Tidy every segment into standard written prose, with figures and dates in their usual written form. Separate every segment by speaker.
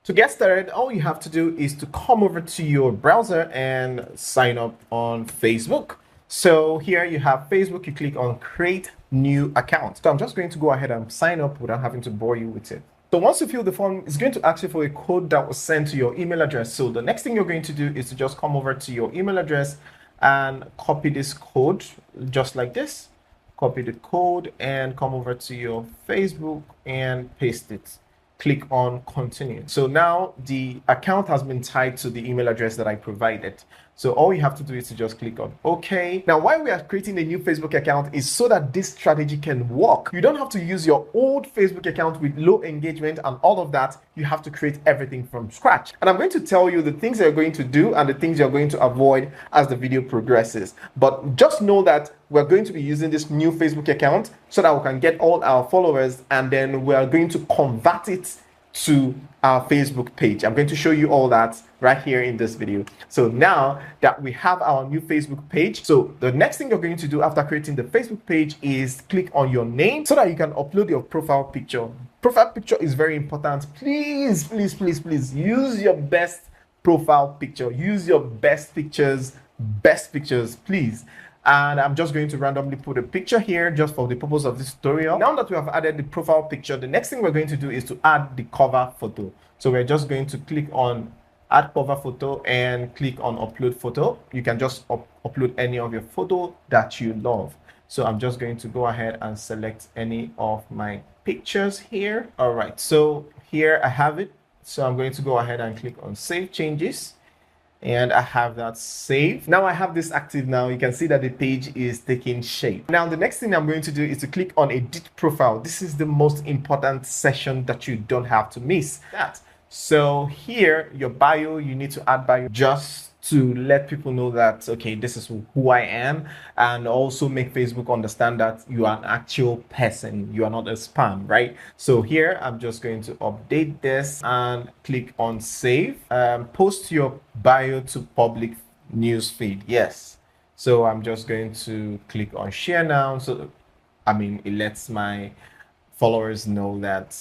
Speaker 1: To get started, all you have to do is to come over to your browser and sign up on Facebook. So here you have Facebook, you click on create new account. So I'm just going to go ahead and sign up without having to bore you with it. So once you fill the form, it's going to ask you for a code that was sent to your email address. So the next thing you're going to do is to just come over to your email address and copy this code just like this. Copy the code and come over to your Facebook and paste it. Click on continue. So now the account has been tied to the email address that I provided. So all you have to do is to just click on OK. Now, why we are creating a new Facebook account is so that this strategy can work. You don't have to use your old Facebook account with low engagement and all of that. You have to create everything from scratch. And I'm going to tell you the things you're going to do and the things you're going to avoid as the video progresses. But just know that we're going to be using this new Facebook account so that we can get all our followers, and then we're going to convert it to our Facebook page. I'm going to show you all that right here in this video. So now that we have our new Facebook page, so the next thing you're going to do after creating the Facebook page is click on your name so that you can upload your profile picture. Profile picture is very important. Please, please, please, please use your best profile picture. Use your best pictures, please. And I'm just going to randomly put a picture here just for the purpose of this tutorial. Now that we have added the profile picture, the next thing we're going to do is to add the cover photo. So we're just going to click on add cover photo and click on upload photo. You can just upload any of your photo that you love. So I'm just going to go ahead and select any of my pictures here. All right, so here I have it. So I'm going to go ahead and click on save changes. And I have that saved. Now I have this active now. You can see that the page is taking shape. Now the next thing I'm going to do is to click on edit profile. This is the most important session that you don't have to miss. So here, your bio, you need to add bio just to let people know that, okay, this is who I am, and also make Facebook understand that you are an actual person. You are not a spam, right? So here, I'm just going to update this and click on save. Post your bio to public news feed. Yes. So I'm just going to click on share now. So, it lets my followers know that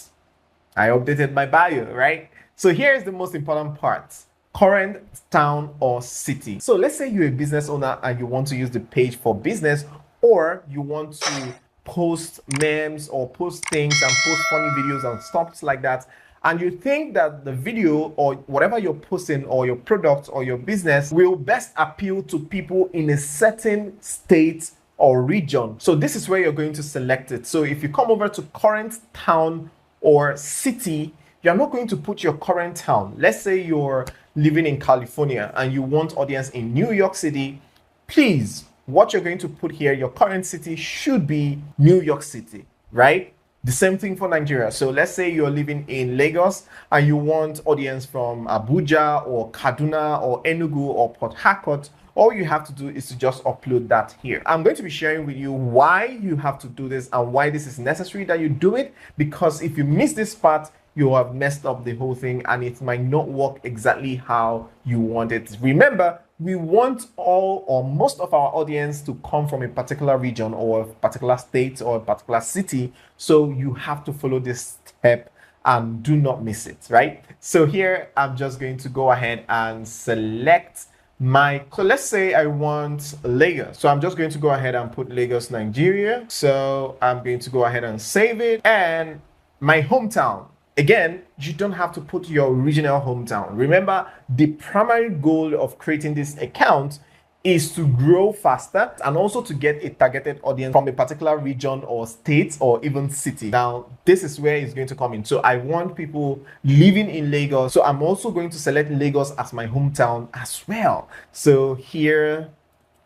Speaker 1: I updated my bio, right? So here's the most important part. Current town or city. So let's say you're a business owner and you want to use the page for business, or you want to post memes or post things and post funny videos and stuff like that, and you think that the video or whatever you're posting or your product or your business will best appeal to people in a certain state or region. So this is where you're going to select it. So if you come over to current town or city, you're not going to put your current town. Let's say you're living in California and you want audience in New York City. Please, what you're going to put here, your current city should be New York City, right? The same thing for Nigeria. So let's say you're living in Lagos and you want audience from Abuja or Kaduna or Enugu or Port Harcourt. All you have to do is to just upload that here. I'm going to be sharing with you why you have to do this and why this is necessary that you do it, because if you miss this part, you have messed up the whole thing and it might not work exactly how you want it. Remember, we want all or most of our audience to come from a particular region or a particular state or a particular city. So you have to follow this step and do not miss it, right? So here, I'm just going to go ahead and select so let's say I want Lagos. So I'm just going to go ahead and put Lagos, Nigeria. So I'm going to go ahead and save it. And my hometown. Again, you don't have to put your original hometown. Remember, the primary goal of creating this account is to grow faster and also to get a targeted audience from a particular region or state or even city. Now, this is where it's going to come in. So I want people living in Lagos. So I'm also going to select Lagos as my hometown as well. So here,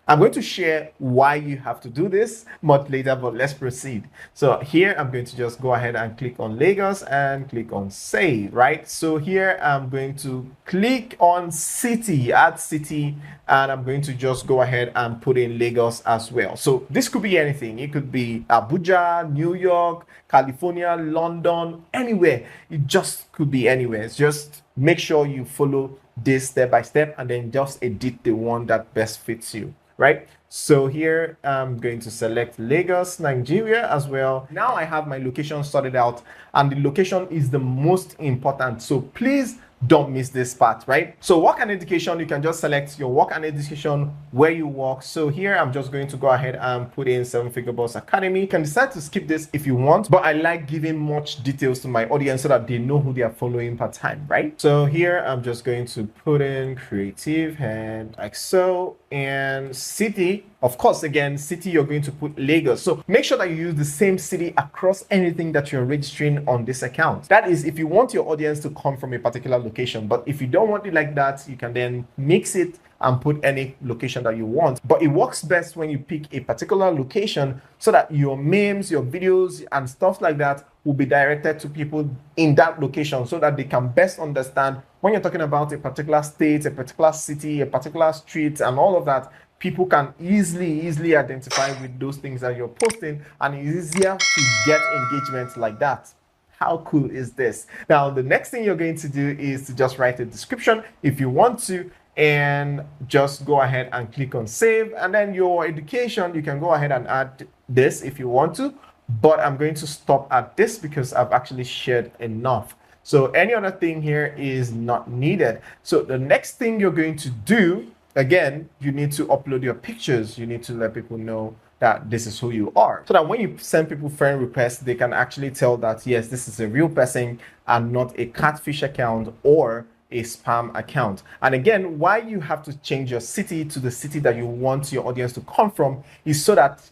Speaker 1: I'm going to share why you have to do this much later, but let's proceed. So here, I'm going to just go ahead and click on Lagos and click on save, right? So here, I'm going to click on city, add city, and I'm going to just go ahead and put in Lagos as well. So this could be anything. It could be Abuja, New York, California, London, anywhere. It just could be anywhere. It's just make sure you follow this step by step and then just edit the one that best fits you, right? So here I'm going to select Lagos, Nigeria as well. Now I have my location sorted out, and the location is the most important. So please don't miss this part, right? So work and education, you can just select your work and education where you work. So here I'm just going to go ahead and put in 7-Figure Boss Academy. You can decide to skip this if you want, but I like giving much details to my audience so that they know who they are following per time, right? So here I'm just going to put in creative and like so, and city. Of course, again, city, you're going to put Lagos. So make sure that you use the same city across anything that you're registering on this account. That is, if you want your audience to come from a particular location. But if you don't want it like that, you can then mix it and put any location that you want. But it works best when you pick a particular location so that your memes, your videos, and stuff like that will be directed to people in that location so that they can best understand when you're talking about a particular state, a particular city, a particular street, and all of that. People can easily identify with those things that you're posting, and it's easier to get engagement like that. How cool is this? Now, the next thing you're going to do is to just write a description if you want to, and just go ahead and click on save. And then your education, you can go ahead and add this if you want to, but I'm going to stop at this because I've actually shared enough. So any other thing here is not needed. So the next thing you're going to do, again, you need to upload your pictures. You need to let people know that this is who you are, so that when you send people friend requests, they can actually tell that, yes, this is a real person and not a catfish account or a spam account. And again, why you have to change your city to the city that you want your audience to come from is so that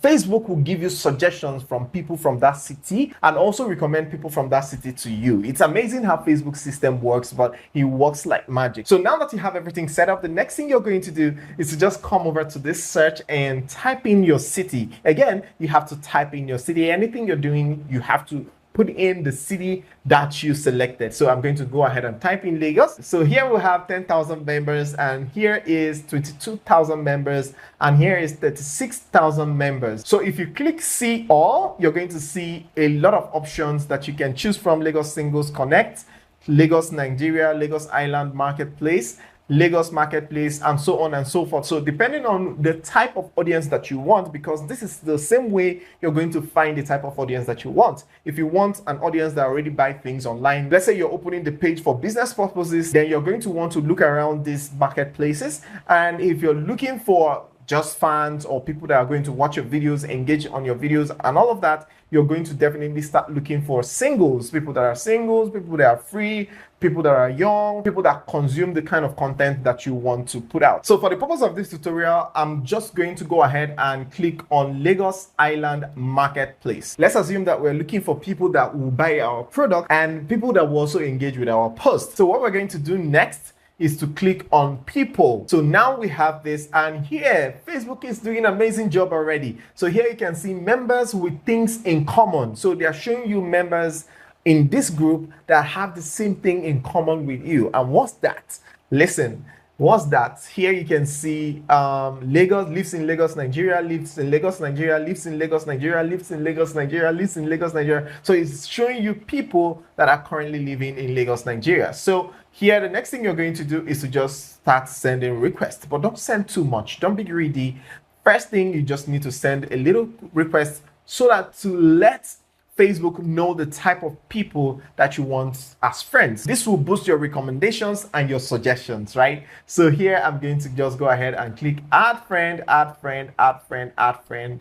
Speaker 1: Facebook will give you suggestions from people from that city and also recommend people from that city to you. It's amazing how Facebook system works, but it works like magic. So now that you have everything set up, the next thing you're going to do is to just come over to this search and type in your city. Again, you have to type in your city. Anything you're doing, you have to put in the city that you selected. So I'm going to go ahead and type in Lagos. So here we have 10,000 members, and here is 22,000 members, and here is 36,000 members. So if you click see all, you're going to see a lot of options that you can choose from: Lagos Singles Connect, Lagos Nigeria, Lagos Island Marketplace, Lagos Marketplace, and so on and so forth. So depending on the type of audience that you want, because this is the same way you're going to find the type of audience that you want. If you want an audience that already buy things online, let's say you're opening the page for business purposes, then you're going to want to look around these marketplaces. And if you're looking for just fans or people that are going to watch your videos, engage on your videos and all of that, you're going to definitely start looking for singles, people that are singles, people that are free, people that are young, people that consume the kind of content that you want to put out. So for the purpose of this tutorial, I'm just going to go ahead and click on Lagos Island Marketplace. Let's assume that we're looking for people that will buy our product and people that will also engage with our post. So what we're going to do next is to click on people. So now we have this, and here Facebook is doing an amazing job already. So here you can see members with things in common. So they are showing you members in this group that have the same thing in common with you. And what's that? Listen, what's that? Here you can see Lagos, lives in Lagos, Nigeria, lives in Lagos, Nigeria, lives in Lagos, Nigeria, lives in Lagos, Nigeria, lives in Lagos, Nigeria. So it's showing you people that are currently living in Lagos, Nigeria. So here, the next thing you're going to do is to just start sending requests, but don't send too much. Don't be greedy. First thing, you just need to send a little request so that to let Facebook know the type of people that you want as friends. This will boost your recommendations and your suggestions, right? So here I'm going to just go ahead and click add friend, add friend, add friend, add friend,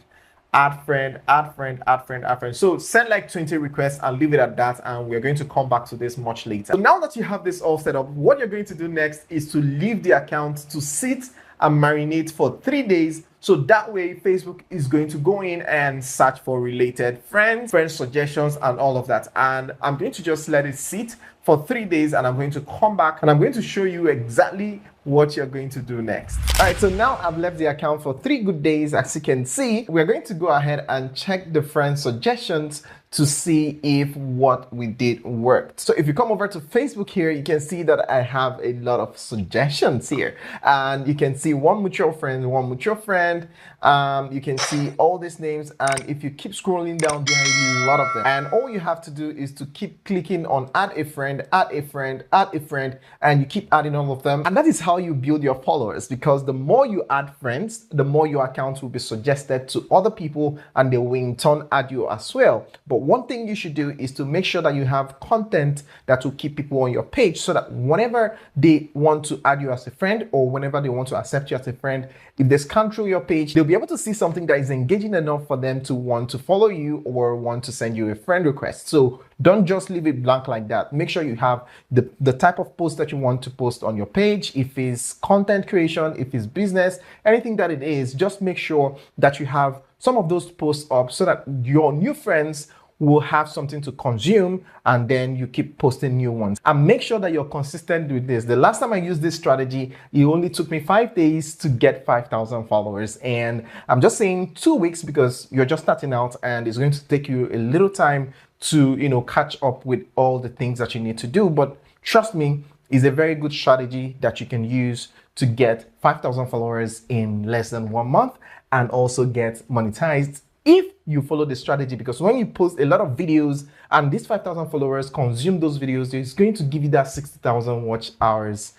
Speaker 1: add friend, add friend, add friend, add friend. So send like 20 requests and leave it at that, and we're going to come back to this much later. So now that you have this all set up, what you're going to do next is to leave the account to sit and marinate for 3 days. So that way Facebook is going to go in and search for related friends, friend suggestions, and all of that. And I'm going to just let it sit for 3 days, and I'm going to come back and I'm going to show you exactly what you're going to do next. All right, so now I've left the account for 3 good days. As you can see, we're going to go ahead and check the friend suggestions to see if what we did worked. So if you come over to Facebook here, you can see that I have a lot of suggestions here, and you can see one mutual friend, one mutual friend. You can see all these names, and if you keep scrolling down, there are a lot of them. And all you have to do is to keep clicking on add a friend, add a friend, add a friend, and you keep adding all of them. And that is how you build your followers, because the more you add friends, the more your account will be suggested to other people, and they will in turn add you as well. But one thing you should do is to make sure that you have content that will keep people on your page, so that whenever they want to add you as a friend, or whenever they want to accept you as a friend, if they scan through your page, they'll be able to see something that is engaging enough for them to want to follow you or want to send you a friend request. So don't just leave it blank like that. Make sure you have the type of post that you want to post on your page. If it's content creation, if it's business, anything that it is, just make sure that you have some of those posts up so that your new friends will have something to consume, and then you keep posting new ones. And make sure that you're consistent with this. The last time I used this strategy, it only took me 5 days to get 5,000 followers. And I'm just saying 2 weeks because you're just starting out, and it's going to take you a little time to, catch up with all the things that you need to do. But trust me, it's a very good strategy that you can use to get 5,000 followers in less than 1 month, and also get monetized if you follow the strategy. Because when you post a lot of videos and these 5,000 followers consume those videos, it's going to give you that 60,000 watch hours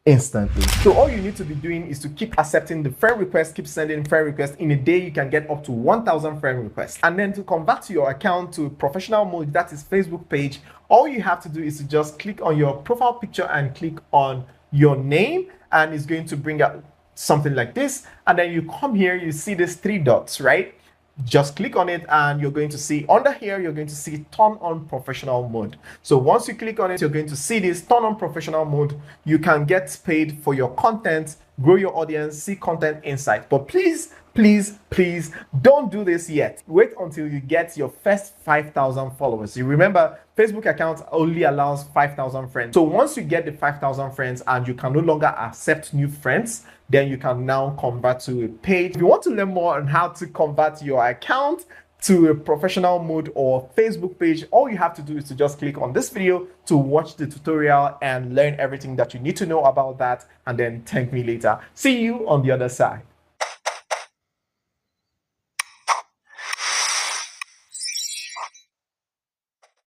Speaker 1: instantly. So all you need to be doing is to keep accepting the friend request, keep sending friend requests. In a day, you can get up to 1,000 friend requests. And then to convert your account to professional mode, that is Facebook page, all you have to do is to just click on your profile picture and click on your name, and it's going to bring up something like this. And then you come here, you see these 3 dots, right? Just click on it, and you're going to see under here, you're going to see turn on professional mode. So once you click on it, you're going to see this turn on professional mode. You can get paid for your content, grow your audience, see content insight. But please don't do this yet. Wait until you get your first 5,000 followers. You remember, Facebook account only allows 5,000 friends. So once you get the 5,000 friends and you can no longer accept new friends, then you can now convert to a page. If you want to learn more on how to convert your account to a professional mode or Facebook page, all you have to do is to just click on this video to watch the tutorial and learn everything that you need to know about that, and then thank me later. See you on the other side.